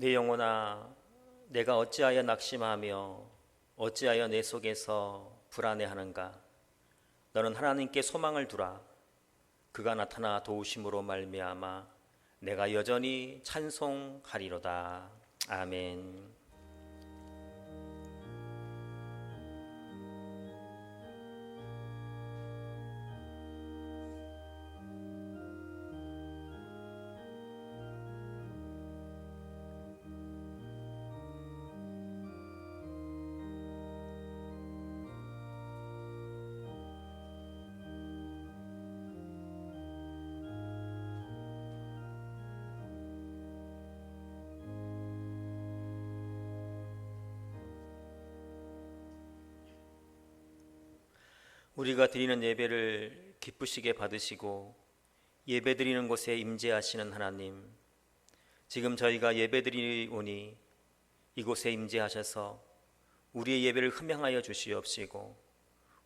내 영혼아, 내가 어찌하여 낙심하며 어찌하여 내 속에서 불안해하는가? 너는 하나님께 소망을 두라. 그가 나타나 도우심으로 말미암아 내가 여전히 찬송하리로다. 아멘. 우리가 드리는 예배를 기쁘시게 받으시고 예배드리는 곳에 임재하시는 하나님, 지금 저희가 예배드리오니 이곳에 임재하셔서 우리의 예배를 흠양하여 주시옵시고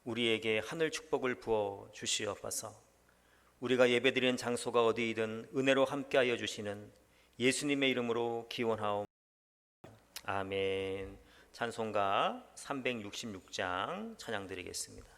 우리에게 하늘 축복을 부어 주시옵소서. 우리가 예배드리는 장소가 어디이든 은혜로 함께하여 주시는 예수님의 이름으로 기원하옵. 아멘. 찬송가 366장 찬양 드리겠습니다.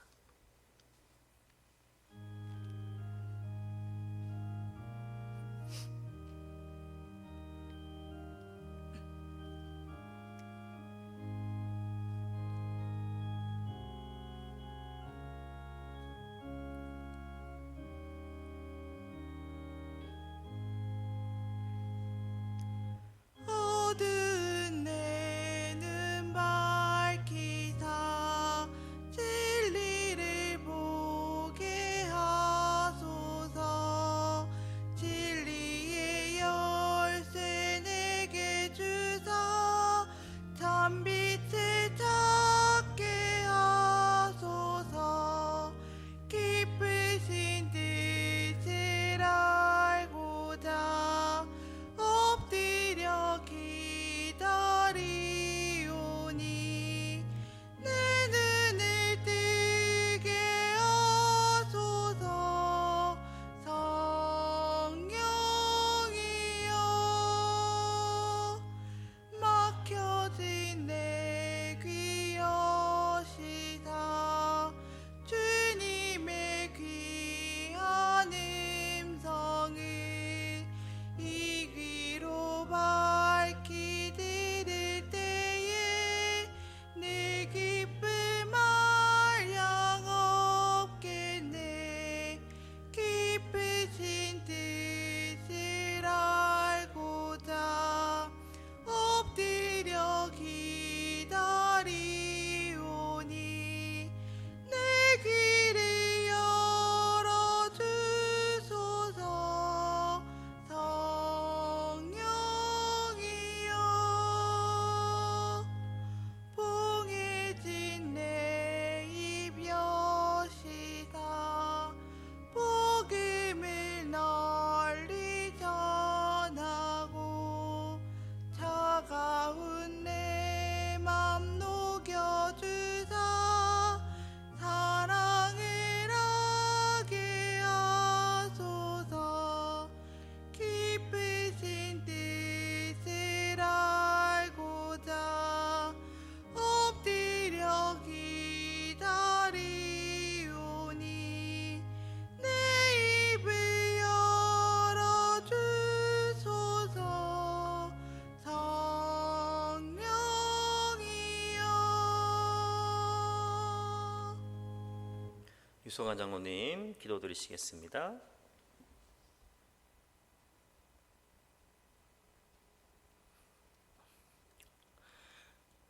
유성환 장로님 기도드리시겠습니다.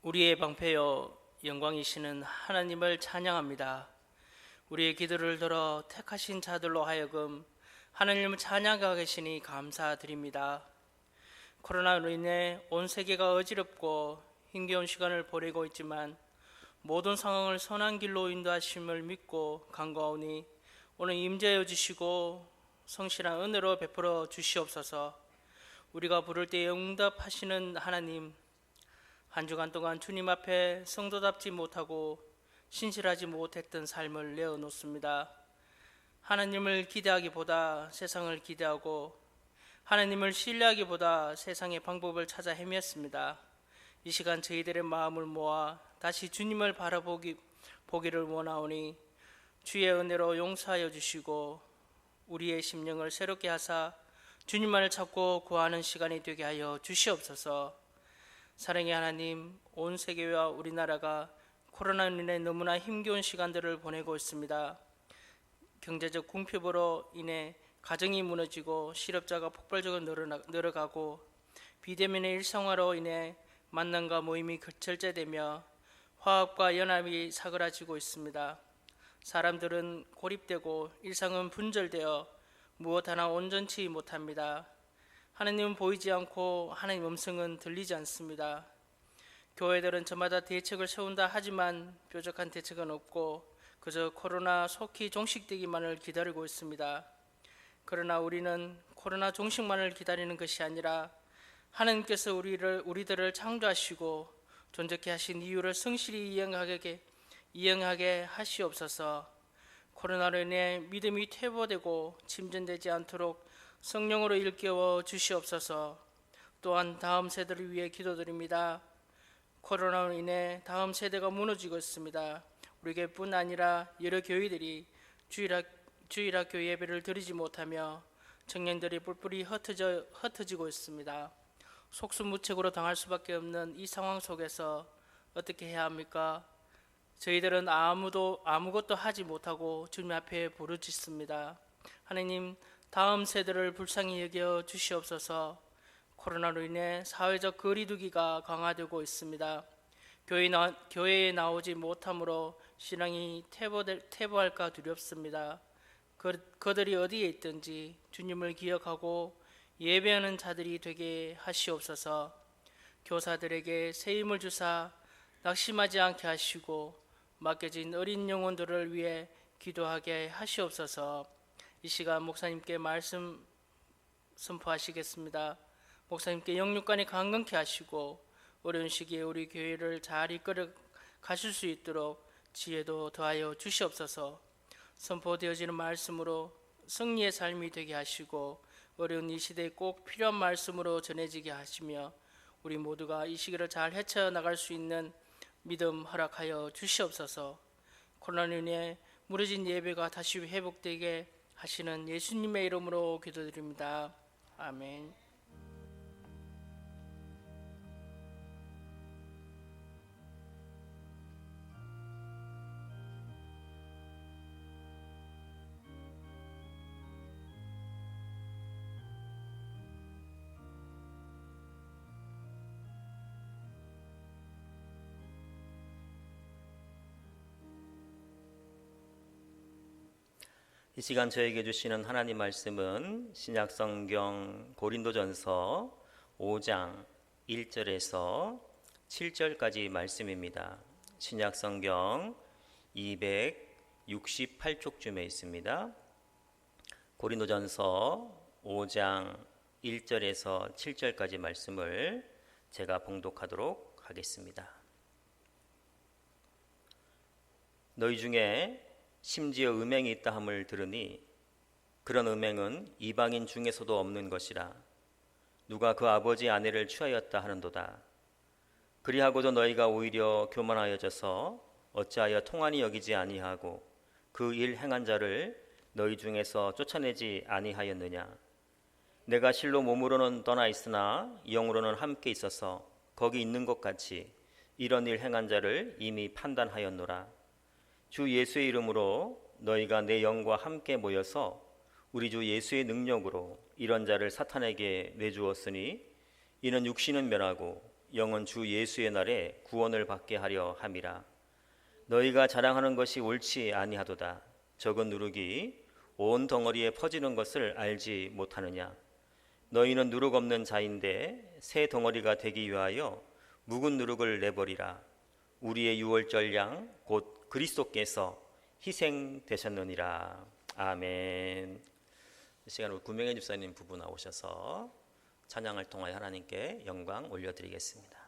우리의 방패여 영광이시는 하나님을 찬양합니다. 우리의 기도를 들어 택하신 자들로 하여금 하나님을 찬양하게 하시니 감사드립니다. 코로나로 인해 온 세계가 어지럽고 힘겨운 시간을 보내고 있지만 모든 상황을 선한 길로 인도하심을 믿고 간구하오니 오늘 임재하여 주시고 성실한 은혜로 베풀어 주시옵소서. 우리가 부를 때 응답하시는 하나님, 한 주간 동안 주님 앞에 성도답지 못하고 신실하지 못했던 삶을 내어놓습니다. 하나님을 기대하기보다 세상을 기대하고 하나님을 신뢰하기보다 세상의 방법을 찾아 헤맸습니다. 이 시간 저희들의 마음을 모아 다시 주님을 보기를 원하오니 주의 은혜로 용서하여 주시고 우리의 심령을 새롭게 하사 주님만을 찾고 구하는 시간이 되게 하여 주시옵소서. 사랑의 하나님, 온 세계와 우리나라가 코로나로 인해 너무나 힘겨운 시간들을 보내고 있습니다. 경제적 궁핍으로 인해 가정이 무너지고 실업자가 폭발적으로 늘어가고 비대면의 일상화로 인해 만남과 모임이 절제되며 화합과 연합이 사그라지고 있습니다. 사람들은 고립되고 일상은 분절되어 무엇 하나 온전치 못합니다. 하나님은 보이지 않고 하나님 음성은 들리지 않습니다. 교회들은 저마다 대책을 세운다 하지만 뾰족한 대책은 없고 그저 코로나 속히 종식되기만을 기다리고 있습니다. 그러나 우리는 코로나 종식만을 기다리는 것이 아니라 하나님께서 우리들을 창조하시고 존재케 하신 이유를 성실히 이행하게 하시옵소서. 코로나로 인해 믿음이 퇴보되고 침전되지 않도록 성령으로 일깨워 주시옵소서. 또한 다음 세대를 위해 기도드립니다. 코로나로 인해 다음 세대가 무너지고 있습니다. 우리 교회뿐 아니라 여러 교회들이 주일학교 예배를 드리지 못하며 청년들이 뿔뿔이 흩어지고 있습니다. 속수무책으로 당할 수밖에 없는 이 상황 속에서 어떻게 해야 합니까? 저희들은 아무것도 하지 못하고 주님 앞에 부르짖습니다. 하나님, 다음 세대를 불쌍히 여겨 주시옵소서. 코로나로 인해 사회적 거리두기가 강화되고 있습니다. 교회에 나오지 못함으로 신앙이 퇴보할까 두렵습니다. 그들이 어디에 있든지 주님을 기억하고 예배하는 자들이 되게 하시옵소서. 교사들에게 새 힘을 주사 낙심하지 않게 하시고 맡겨진 어린 영혼들을 위해 기도하게 하시옵소서. 이 시간 목사님께 말씀 선포하시겠습니다. 목사님께 영육간에 강건케 하시고 어려운 시기에 우리 교회를 잘 이끌어 가실 수 있도록 지혜도 더하여 주시옵소서. 선포되어지는 말씀으로 승리의 삶이 되게 하시고 어려운 이 시대에 꼭 필요한 말씀으로 전해지게 하시며 우리 모두가 이 시기를 잘 헤쳐나갈 수 있는 믿음 허락하여 주시옵소서. 코로나로 인해 무너진 예배가 다시 회복되게 하시는 예수님의 이름으로 기도드립니다. 아멘. 이 시간 저에게 주시는 하나님 말씀은 신약성경 고린도전서 5장 1절에서 7절까지 말씀입니다. 신약성경 268쪽쯤에 있습니다. 고린도전서 5장 1절에서 7절까지 말씀을 제가 봉독하도록 하겠습니다. 너희 중에 심지어 음행이 있다 함을 들으니 그런 음행은 이방인 중에서도 없는 것이라. 누가 그 아버지 아내를 취하였다 하는도다. 그리하고도 너희가 오히려 교만하여져서 어찌하여 통한이 여기지 아니하고 그 일 행한 자를 너희 중에서 쫓아내지 아니하였느냐. 내가 실로 몸으로는 떠나 있으나 영으로는 함께 있어서 거기 있는 것 같이 이런 일 행한 자를 이미 판단하였노라. 주 예수의 이름으로 너희가 내 영과 함께 모여서 우리 주 예수의 능력으로 이런 자를 사탄에게 내주었으니 이는 육신은 멸하고 영은 주 예수의 날에 구원을 받게 하려 함이라. 너희가 자랑하는 것이 옳지 아니하도다. 적은 누룩이 온 덩어리에 퍼지는 것을 알지 못하느냐. 너희는 누룩 없는 자인데 새 덩어리가 되기 위하여 묵은 누룩을 내버리라. 우리의 유월절 양 곧 그리스도께서 희생되셨느니라. 아멘. 이 시간 우리 구명혜 집사님 부부 나오셔서 찬양을 통하여 하나님께 영광 올려드리겠습니다.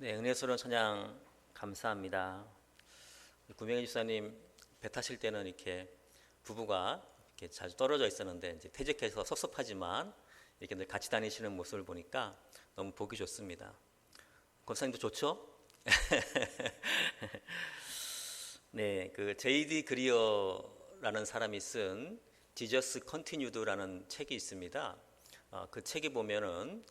네, 은혜스러운 찬양 감사합니다. 구명희 집사님 배 타실 때는 이렇게 부부가 이렇게 자주 떨어져 있었는데 이제 퇴직해서 섭섭하지만 이렇게 늘 같이 다니시는 모습을 보니까 너무 보기 좋습니다. 권사님도 좋죠? 네, 그 J.D. 그리어라는 사람이 쓴 Jesus Continued라는 책이 있습니다. 그 책에 보면은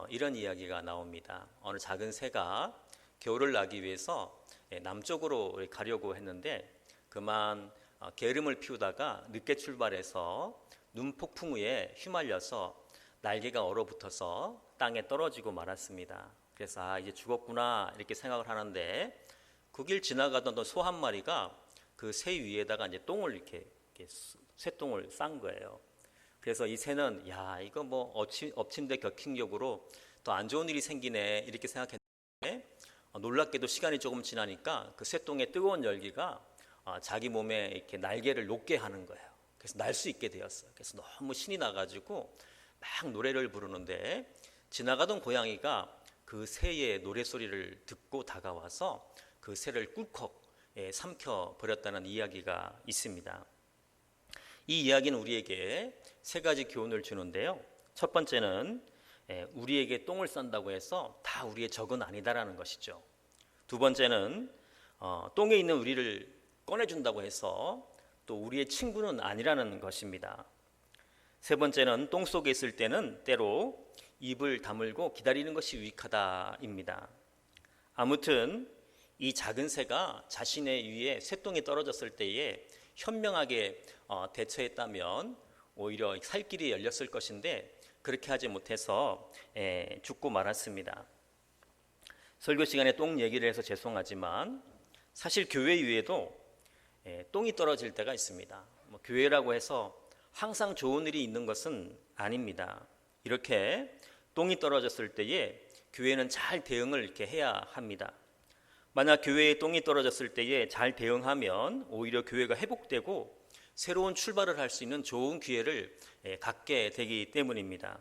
이런 이야기가 나옵니다. 어느 작은 새가 겨울을 나기 위해서 남쪽으로 가려고 했는데 그만 게으름을 피우다가 늦게 출발해서 눈폭풍 위에 휘말려서 날개가 얼어붙어서 땅에 떨어지고 말았습니다. 그래서 이제 죽었구나 이렇게 생각을 하는데 그 길 지나가던 소 한 마리가 그 새 위에다가 이제 똥을 이렇게 쇠똥을 싼 거예요. 그래서 이 새는 야 이거 뭐 엎친데 격행격으로 또 안 좋은 일이 생기네 이렇게 생각했는데 놀랍게도 시간이 조금 지나니까 그 쇠똥의 뜨거운 열기가 자기 몸에 이렇게 날개를 녹게 하는 거예요. 그래서 날 수 있게 되었어요. 그래서 너무 신이 나가지고 막 노래를 부르는데 지나가던 고양이가 그 새의 노래 소리를 듣고 다가와서 그 새를 꿀꺽 삼켜 버렸다는 이야기가 있습니다. 이 이야기는 우리에게 세 가지 교훈을 주는데요. 첫 번째는 우리에게 똥을 싼다고 해서 다 우리의 적은 아니다라는 것이죠. 두 번째는 똥에 있는 우리를 꺼내준다고 해서 또 우리의 친구는 아니라는 것입니다. 세 번째는 똥 속에 있을 때는 때로 입을 다물고 기다리는 것이 유익하다입니다. 아무튼 이 작은 새가 자신의 위에 쇠똥이 떨어졌을 때에 현명하게 대처했다면 오히려 살 길이 열렸을 것인데 그렇게 하지 못해서 죽고 말았습니다. 설교 시간에 똥 얘기를 해서 죄송하지만 사실 교회 위에도 똥이 떨어질 때가 있습니다. 교회라고 해서 항상 좋은 일이 있는 것은 아닙니다. 이렇게 똥이 떨어졌을 때에 교회는 잘 대응을 이렇게 해야 합니다. 만약 교회에 똥이 떨어졌을 때에 잘 대응하면 오히려 교회가 회복되고 새로운 출발을 할 수 있는 좋은 기회를 갖게 되기 때문입니다.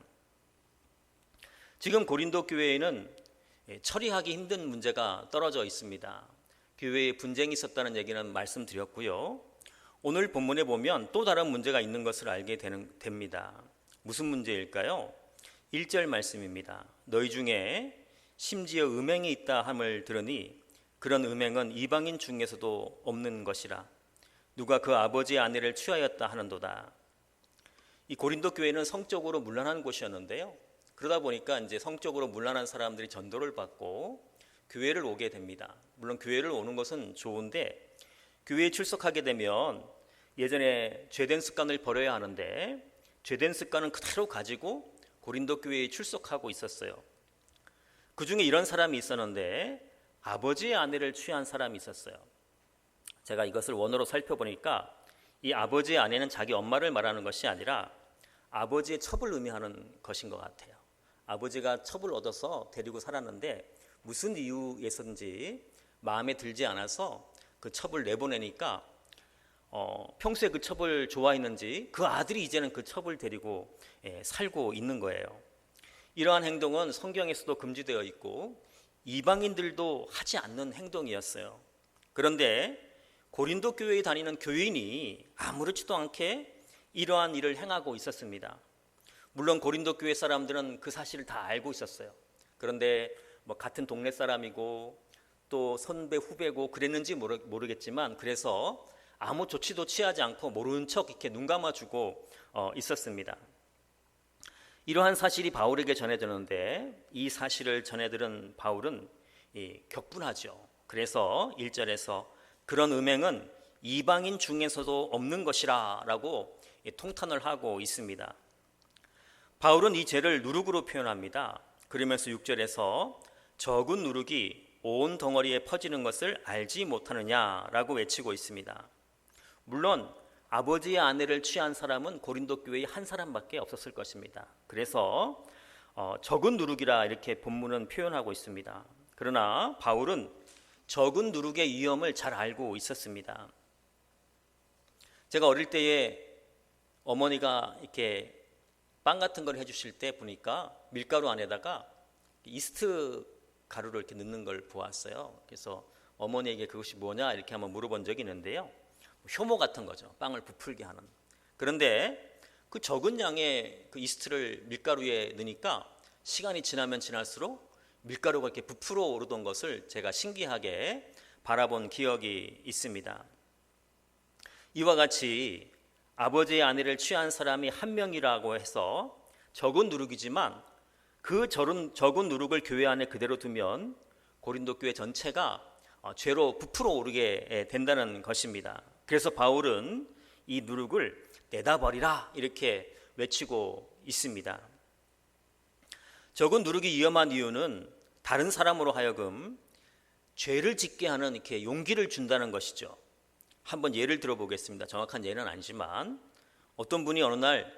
지금 고린도 교회에는 처리하기 힘든 문제가 떨어져 있습니다. 교회에 분쟁이 있었다는 얘기는 말씀드렸고요. 오늘 본문에 보면 또 다른 문제가 있는 것을 알게 됩니다. 무슨 문제일까요? 1절 말씀입니다. 너희 중에 심지어 음행이 있다 함을 들으니 그런 음행은 이방인 중에서도 없는 것이라. 누가 그 아버지의 아내를 취하였다 하는도다. 이 고린도 교회는 성적으로 문란한 곳이었는데요. 그러다 보니까 이제 성적으로 문란한 사람들이 전도를 받고 교회를 오게 됩니다. 물론 교회를 오는 것은 좋은데 교회에 출석하게 되면 예전에 죄된 습관을 버려야 하는데 죄된 습관은 그대로 가지고 고린도 교회에 출석하고 있었어요. 그 중에 이런 사람이 있었는데 아버지의 아내를 취한 사람이 있었어요. 제가 이것을 원어로 살펴보니까 이 아버지의 아내는 자기 엄마를 말하는 것이 아니라 아버지의 첩을 의미하는 것인 것 같아요. 아버지가 첩을 얻어서 데리고 살았는데 무슨 이유에서인지 마음에 들지 않아서 그 첩을 내보내니까 평소에 그 첩을 좋아했는지 그 아들이 이제는 그 첩을 데리고 살고 있는 거예요. 이러한 행동은 성경에서도 금지되어 있고 이방인들도 하지 않는 행동이었어요. 그런데 고린도 교회에 다니는 교인이 아무렇지도 않게 이러한 일을 행하고 있었습니다. 물론 고린도 교회 사람들은 그 사실을 다 알고 있었어요. 그런데 같은 동네 사람이고 또 선배 후배고 그랬는지 모르겠지만 그래서 아무 조치도 취하지 않고 모르는 척 이렇게 눈 감아주고 있었습니다. 이러한 사실이 바울에게 전해지는데 이 사실을 전해들은 바울은 격분하죠. 그래서 1절에서 그런 음행은 이방인 중에서도 없는 것이라 라고 통탄을 하고 있습니다. 바울은 이 죄를 누룩으로 표현합니다. 그러면서 6절에서 적은 누룩이 온 덩어리에 퍼지는 것을 알지 못하느냐라고 외치고 있습니다. 물론 아버지의 아내를 취한 사람은 고린도 교회에 한 사람밖에 없었을 것입니다. 그래서 적은 누룩이라 이렇게 본문은 표현하고 있습니다. 그러나 바울은 적은 누룩의 위험을 잘 알고 있었습니다. 제가 어릴 때에 어머니가 이렇게 빵 같은 걸 해주실 때 보니까 밀가루 안에다가 이스트 가루를 이렇게 넣는 걸 보았어요. 그래서 어머니에게 그것이 뭐냐 이렇게 한번 물어본 적이 있는데요. 효모 같은 거죠. 빵을 부풀게 하는. 그런데 그 적은 양의 그 이스트를 밀가루에 넣으니까 시간이 지나면 지날수록 밀가루가 이렇게 부풀어 오르던 것을 제가 신기하게 바라본 기억이 있습니다. 이와 같이 아버지의 아내를 취한 사람이 한 명이라고 해서 적은 누룩이지만 그 적은 누룩을 교회 안에 그대로 두면 고린도 교회 전체가 죄로 부풀어 오르게 된다는 것입니다. 그래서 바울은 이 누룩을 내다버리라 이렇게 외치고 있습니다. 적은 누룩이 위험한 이유는 다른 사람으로 하여금 죄를 짓게 하는 이렇게 용기를 준다는 것이죠. 한번 예를 들어보겠습니다. 정확한 예는 아니지만 어떤 분이 어느 날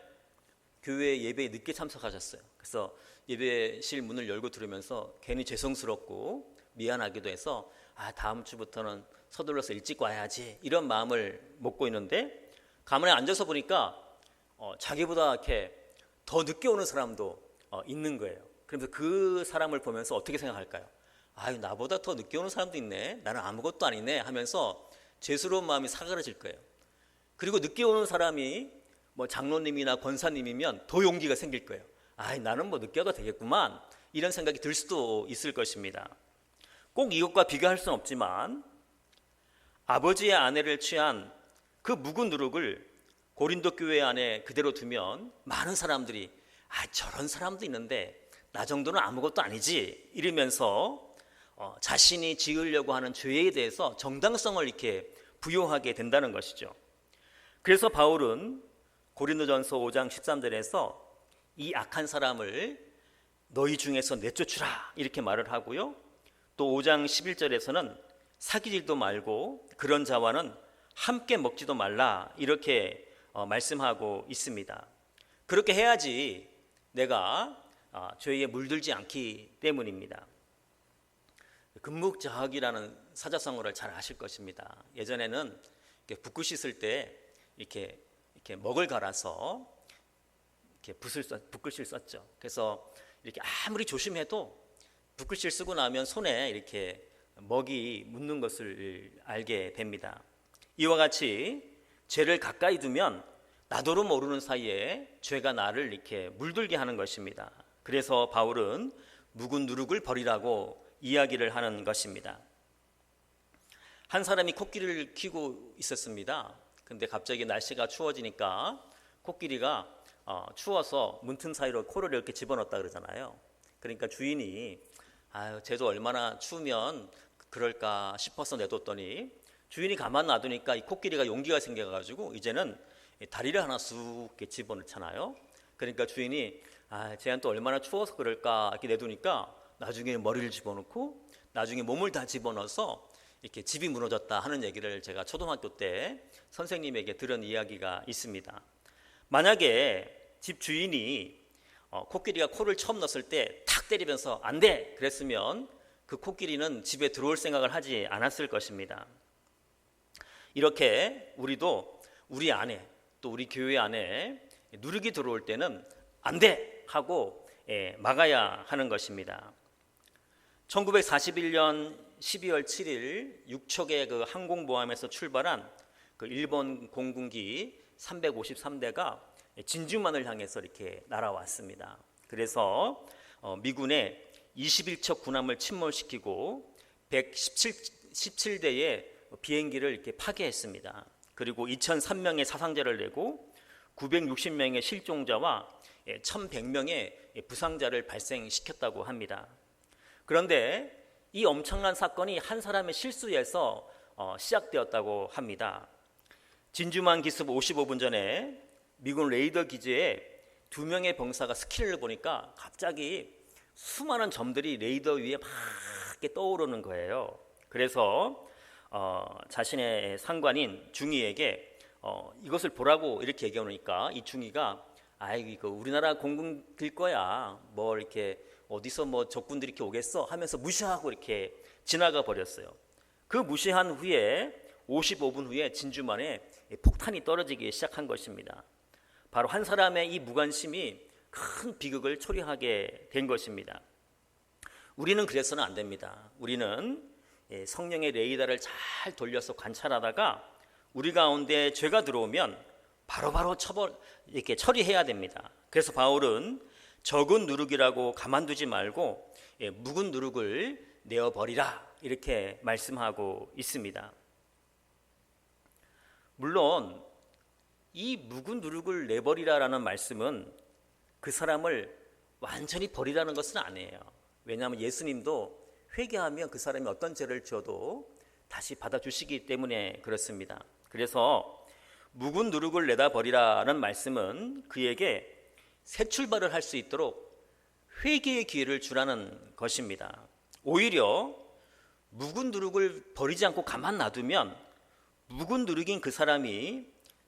교회 예배에 늦게 참석하셨어요. 그래서 예배실 문을 열고 들으면서 괜히 죄송스럽고 미안하기도 해서 다음 주부터는 서둘러서 일찍 와야지 이런 마음을 먹고 있는데 가만히 앉아서 보니까 자기보다 이렇게 더 늦게 오는 사람도 있는 거예요. 그래서 그 사람을 보면서 어떻게 생각할까요? 나보다 더 늦게 오는 사람도 있네. 나는 아무것도 아니네 하면서 죄스러운 마음이 사그라질 거예요. 그리고 늦게 오는 사람이 뭐 장로님이나 권사님이면 더 용기가 생길 거예요. 나는 뭐 늦게 와도 되겠구만 이런 생각이 들 수도 있을 것입니다. 꼭 이것과 비교할 수는 없지만 아버지의 아내를 취한 그 묵은 누룩을 고린도 교회 안에 그대로 두면 많은 사람들이 저런 사람도 있는데 나 정도는 아무것도 아니지 이러면서 자신이 지으려고 하는 죄에 대해서 정당성을 이렇게 부여하게 된다는 것이죠. 그래서 바울은 고린도전서 5장 13절에서 이 악한 사람을 너희 중에서 내쫓으라 이렇게 말을 하고요. 또 5장 11절에서는 사귀지도 말고 그런 자와는 함께 먹지도 말라 이렇게 말씀하고 있습니다. 그렇게 해야지 내가 죄에 물들지 않기 때문입니다. 금묵자학이라는 사자성어를 잘 아실 것입니다. 예전에는 붓글 씻을 때 이렇게 먹을 갈아서 이렇게 붓글씨를 썼죠. 그래서 이렇게 아무리 조심해도 붓글씨를 쓰고 나면 손에 이렇게 먹이 묻는 것을 알게 됩니다. 이와 같이 죄를 가까이 두면 나도로 모르는 사이에 죄가 나를 이렇게 물들게 하는 것입니다. 그래서 바울은 묵은 누룩을 버리라고 이야기를 하는 것입니다. 한 사람이 코끼리를 키우고 있었습니다. 근데 갑자기 날씨가 추워지니까 코끼리가 추워서 문틈 사이로 코를 이렇게 집어넣었다 그러잖아요. 그러니까 주인이 쟤도 얼마나 추우면 그럴까 싶어서 내뒀더니 주인이 가만 놔두니까 이 코끼리가 용기가 생겨가지고 이제는 다리를 하나 쑥 이렇게 집어넣잖아요. 그러니까 주인이 쟤는 또 얼마나 추워서 그럴까 이렇게 내두니까 나중에 머리를 집어넣고 나중에 몸을 다 집어넣어서 이렇게 집이 무너졌다 하는 얘기를 제가 초등학교 때 선생님에게 들은 이야기가 있습니다. 만약에 집 주인이 코끼리가 코를 처음 넣었을 때 탁 때리면서 안 돼! 그랬으면 그 코끼리는 집에 들어올 생각을 하지 않았을 것입니다. 이렇게 우리도 우리 안에 또 우리 교회 안에 누룩이 들어올 때는 안 돼! 하고 막아야 하는 것입니다. 1941년 12월 7일 6척의 그 항공모함에서 출발한 그 일본 공군기 353대가 진주만을 향해서 이렇게 날아왔습니다. 그래서 미군의 21척 군함을 침몰시키고 117대의 비행기를 이렇게 파괴했습니다. 그리고 2,003명의 사상자를 내고 960명의 실종자와 1,100명의 부상자를 발생시켰다고 합니다. 그런데 이 엄청난 사건이 한 사람의 실수에서 시작되었다고 합니다. 진주만 기습 55분 전에 미군 레이더 기지에 2명의 병사가 스킬을 보니까 갑자기 수많은 점들이 레이더 위에 막 이렇게 떠오르는 거예요. 그래서 자신의 상관인 중위에게 이것을 보라고 이렇게 얘기하니까 이 중위가 이거 우리나라 공군일 거야. 뭐 이렇게 어디서 뭐 적군들이 이렇게 오겠어 하면서 무시하고 이렇게 지나가 버렸어요. 그 무시한 후에 55분 후에 진주만에 폭탄이 떨어지기 시작한 것입니다. 바로 한 사람의 이 무관심이 큰 비극을 초래하게 된 것입니다. 우리는 그래서는 안 됩니다. 우리는 성령의 레이더를 잘 돌려서 관찰하다가 우리 가운데 죄가 들어오면 바로바로 이렇게 처리해야 됩니다. 그래서 바울은 적은 누룩이라고 가만두지 말고 묵은 누룩을 내어버리라 이렇게 말씀하고 있습니다. 물론 이 묵은 누룩을 내버리라라는 말씀은 그 사람을 완전히 버리라는 것은 아니에요. 왜냐하면 예수님도 회개하면 그 사람이 어떤 죄를 지어도 다시 받아주시기 때문에 그렇습니다. 그래서 묵은 누룩을 내다 버리라는 말씀은 그에게 새 출발을 할 수 있도록 회개의 기회를 주라는 것입니다. 오히려 묵은 누룩을 버리지 않고 가만 놔두면 묵은 누룩인 그 사람이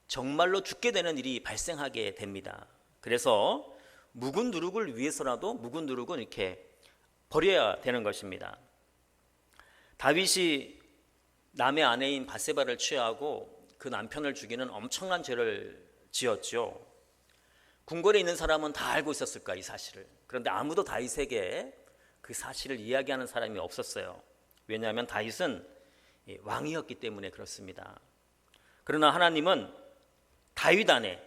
정말로 죽게 되는 일이 발생하게 됩니다. 그래서 묵은 누룩을 위해서라도 묵은 누룩은 이렇게 버려야 되는 것입니다. 다윗이 남의 아내인 바세바를 취하고 그 남편을 죽이는 엄청난 죄를 지었죠. 궁궐에 있는 사람은 다 알고 있었을까, 이 사실을. 그런데 아무도 다윗에게 그 사실을 이야기하는 사람이 없었어요. 왜냐하면 다윗은 왕이었기 때문에 그렇습니다. 그러나 하나님은 다윗 안에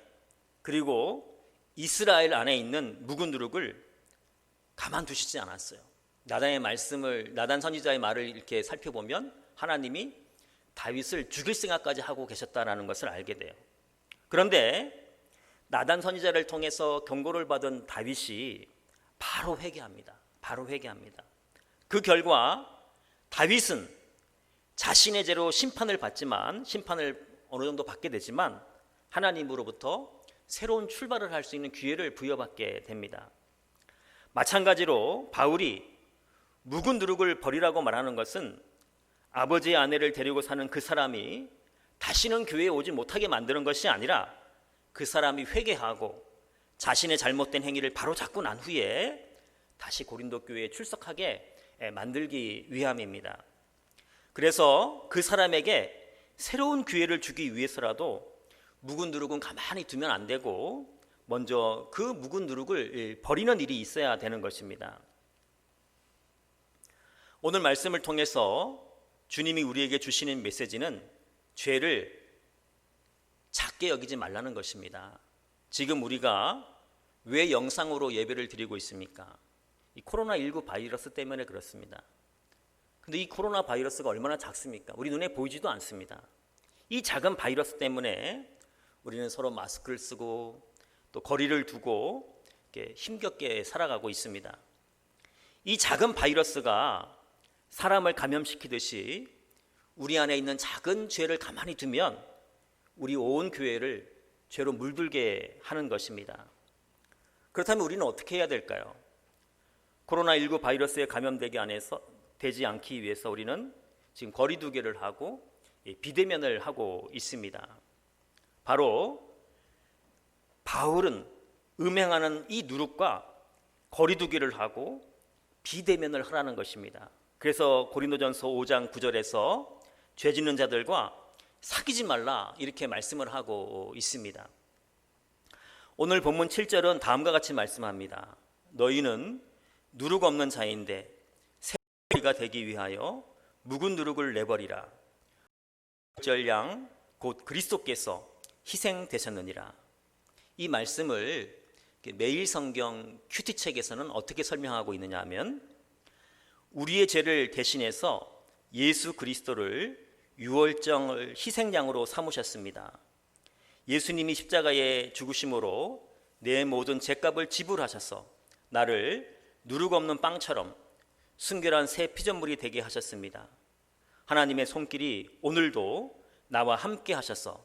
그리고 이스라엘 안에 있는 묵은 누룩을 가만두시지 않았어요. 나단 선지자의 말을 이렇게 살펴보면 하나님이 다윗을 죽일 생각까지 하고 계셨다는 것을 알게 돼요. 그런데 나단 선지자를 통해서 경고를 받은 다윗이 바로 회개합니다. 그 결과 다윗은 자신의 죄로 심판을 받지만, 심판을 어느 정도 받게 되지만 하나님으로부터 새로운 출발을 할 수 있는 기회를 부여받게 됩니다. 마찬가지로 바울이 묵은 누룩을 버리라고 말하는 것은 아버지의 아내를 데리고 사는 그 사람이 다시는 교회에 오지 못하게 만드는 것이 아니라 그 사람이 회개하고 자신의 잘못된 행위를 바로잡고 난 후에 다시 고린도 교회에 출석하게 만들기 위함입니다. 그래서 그 사람에게 새로운 기회를 주기 위해서라도 묵은 누룩은 가만히 두면 안 되고 먼저 그 묵은 누룩을 버리는 일이 있어야 되는 것입니다. 오늘 말씀을 통해서 주님이 우리에게 주시는 메시지는 죄를 작게 여기지 말라는 것입니다. 지금 우리가 왜 영상으로 예배를 드리고 있습니까? 이 코로나19 바이러스 때문에 그렇습니다. 근데 이 코로나 바이러스가 얼마나 작습니까? 우리 눈에 보이지도 않습니다. 이 작은 바이러스 때문에 우리는 서로 마스크를 쓰고 또 거리를 두고 이렇게 힘겹게 살아가고 있습니다. 이 작은 바이러스가 사람을 감염시키듯이 우리 안에 있는 작은 죄를 가만히 두면 우리 온 교회를 죄로 물들게 하는 것입니다. 그렇다면 우리는 어떻게 해야 될까요? 코로나19 바이러스에 되지 않기 위해서 우리는 지금 거리두기를 하고 비대면을 하고 있습니다. 바로 바울은 음행하는 이 누룩과 거리두기를 하고 비대면을 하라는 것입니다. 그래서 고린도전서 5장 9절에서 죄 짓는 자들과 사귀지 말라 이렇게 말씀을 하고 있습니다. 오늘 본문 7절은 다음과 같이 말씀합니다. 너희는 누룩 없는 자인데 새 머리가 되기 위하여 묵은 누룩을 내버리라. 절양 곧 그리스도께서 희생되셨느니라. 이 말씀을 매일 성경 큐티책에서는 어떻게 설명하고 있느냐 하면 우리의 죄를 대신해서 예수 그리스도를 유월절 희생양으로 삼으셨습니다. 예수님이 십자가에 죽으심으로 내 모든 죄값을 지불하셔서 나를 누룩 없는 빵처럼 순결한 새 피조물이 되게 하셨습니다. 하나님의 손길이 오늘도 나와 함께 하셔서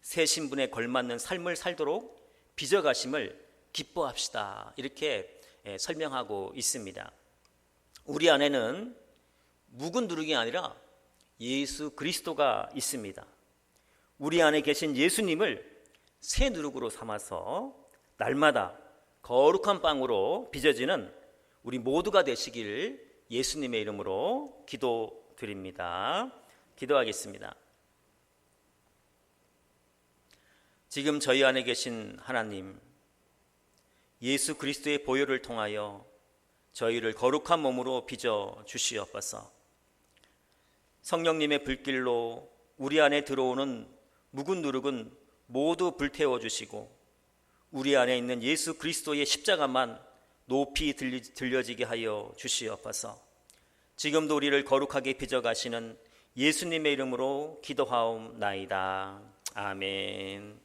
새 신분에 걸맞는 삶을 살도록 빚어가심을 기뻐합시다. 이렇게 설명하고 있습니다. 우리 안에는 묵은 누룩이 아니라 예수 그리스도가 있습니다. 우리 안에 계신 예수님을 새 누룩으로 삼아서 날마다 거룩한 빵으로 빚어지는 우리 모두가 되시길 예수님의 이름으로 기도드립니다. 기도하겠습니다. 지금 저희 안에 계신 하나님, 예수 그리스도의 보혈을 통하여 저희를 거룩한 몸으로 빚어 주시옵소서. 성령님의 불길로 우리 안에 들어오는 묵은 누룩은 모두 불태워 주시고 우리 안에 있는 예수 그리스도의 십자가만 높이 들려지게 하여 주시옵소서. 지금도 우리를 거룩하게 빚어 가시는 예수님의 이름으로 기도하옵나이다. 아멘.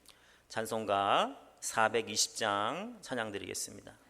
찬송가 420장 찬양 드리겠습니다.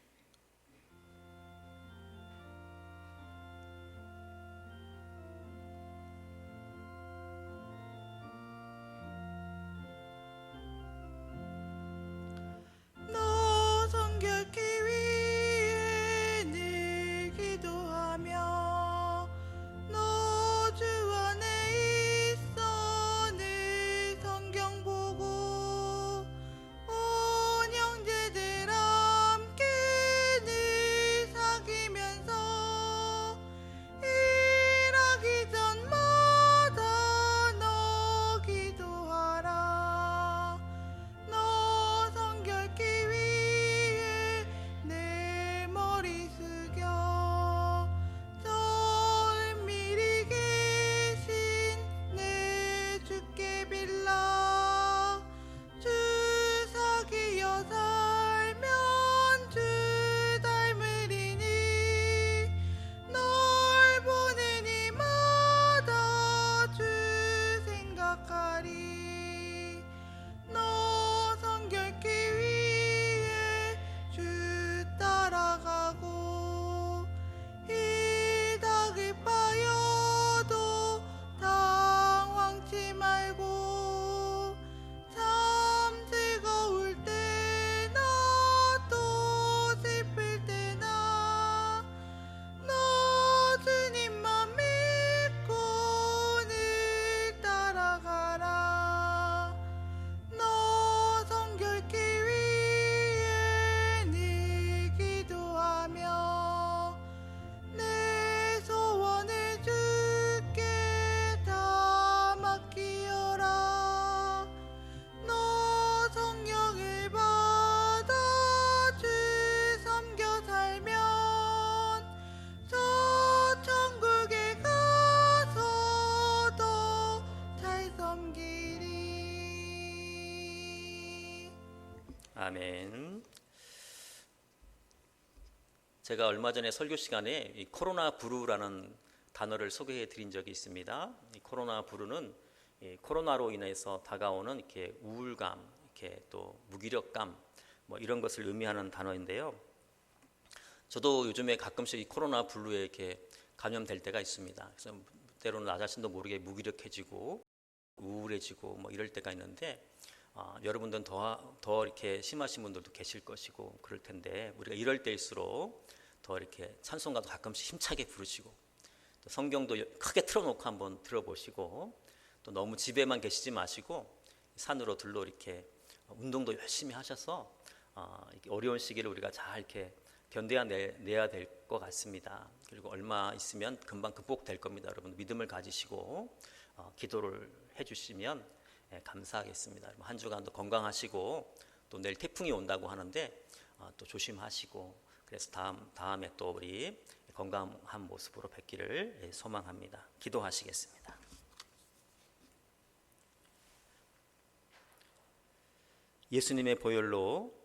아멘. 제가 얼마 전에 설교 시간에 이 코로나 브루라는 단어를 소개해 드린 적이 있습니다. 이 코로나 브루는 이 코로나로 인해서 다가오는 이렇게 우울감, 이렇게 또 무기력감, 뭐 이런 것을 의미하는 단어인데요. 저도 요즘에 가끔씩 이 코로나 블루에 이렇게 감염될 때가 있습니다. 그래서 때로는 나 자신도 모르게 무기력해지고 우울해지고 뭐 이럴 때가 있는데 여러분들은 더 이렇게 심하신 분들도 계실 것이고 그럴 텐데 우리가 이럴 때일수록 더 이렇게 찬송가도 가끔씩 힘차게 부르시고 또 성경도 크게 틀어놓고 한번 들어보시고 또 너무 집에만 계시지 마시고 산으로 들러 이렇게 운동도 열심히 하셔서 어려운 시기를 우리가 잘 이렇게 견뎌내야 될 것 같습니다. 그리고 얼마 있으면 금방 극복될 겁니다. 여러분 믿음을 가지시고 기도를 해주시면 감사하겠습니다. 한 주간도 건강하시고 또 내일 태풍이 온다고 하는데 또 조심하시고 그래서 다음에 또 우리 건강한 모습으로 뵙기를 소망합니다. 기도하시겠습니다. 예수님의 보혈로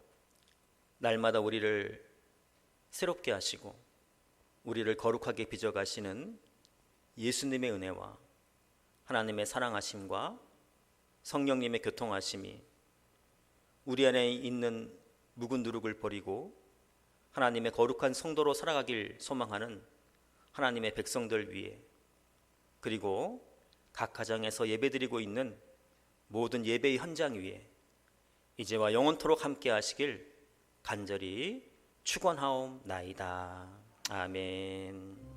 날마다 우리를 새롭게 하시고 우리를 거룩하게 빚어가시는 예수님의 은혜와 하나님의 사랑하심과 성령님의 교통하심이 우리 안에 있는 묵은 누룩을 버리고 하나님의 거룩한 성도로 살아가길 소망하는 하나님의 백성들 위해 그리고 각 가정에서 예배드리고 있는 모든 예배의 현장 위에 이제와 영원토록 함께 하시길 간절히 축원하옵나이다. 아멘.